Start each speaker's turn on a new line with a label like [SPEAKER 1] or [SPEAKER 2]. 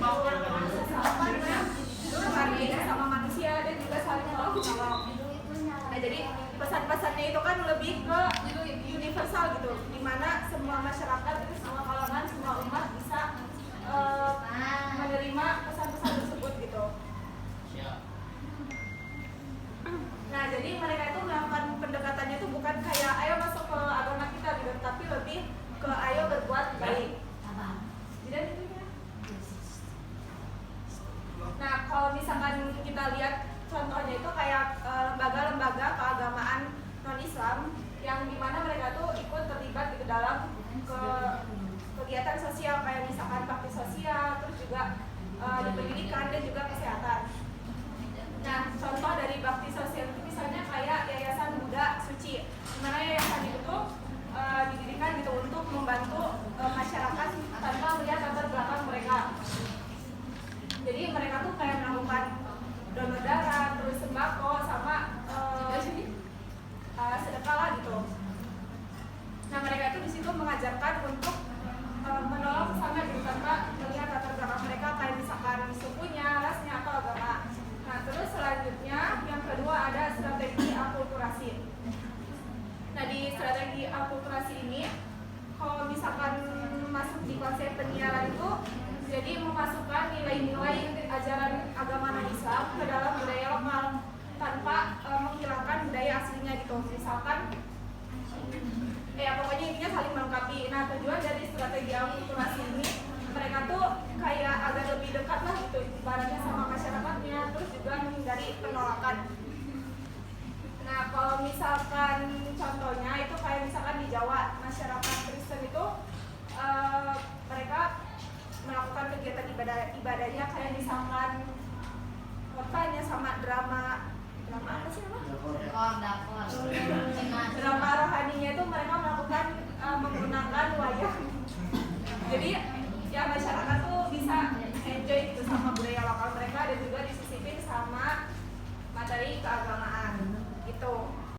[SPEAKER 1] sesama menghargai sama manusia dan juga saling tolong menolong. Nah jadi pesan-pesannya itu kan lebih ke universal gitu, dimana semua masyarakat, semua kalangan, semua umat bisa menerima pesan-pesan tersebut gitu. Nah jadi mereka itu melakukan pendekatannya itu bukan kayak ayo masuk ke agama kita gitu, tapi lebih ke ayo berbuat baik. Jadi itu ya. Nah kalau misalkan kita lihat contohnya itu kayak lembaga-lembaga keagamaan non-Islam yang dimana mereka tuh ikut terlibat di dalam kegiatan sosial kayak misalkan bakti sosial, terus juga di pendidikan dan juga kesehatan. Nah contoh dari bakti sosial itu misalnya kayak Yayasan Buddha Suci, dimana yayasan itu tuh didirikan gitu untuk membantu masyarakat tanpa melihat latar belakang mereka. Jadi mereka tuh kayak melakukan donor darah, terus sembako, sama sedekah lah gitu. Nah mereka itu di situ mengajarkan untuk menolong sesama gitu tanpa melihat latar belakang mereka kayak misalkan sukunya, rasnya atau agama. Nah terus selanjutnya yang kedua ada strategi akulturasi. Nah di strategi akulturasi ini kalau misalkan masuk di konsep penyiaran itu jadi memasukkan nilai-nilai ajaran agama non-Islam ke dalam budaya lokal tanpa menghilangkan budaya aslinya gitu. Misalkan pokoknya intinya saling melengkapi. Nah tujuan dari strategi akulturasi ini mereka tuh kayak agak lebih dekat lah gitu ibaratnya sama masyarakatnya, terus juga menghindari penolakan. Nah kalau misalkan contohnya itu kayak misalkan di Jawa masyarakat Kristen itu mereka melakukan kegiatan ibadahnya kayak misalkan sama drama apa sih namanya?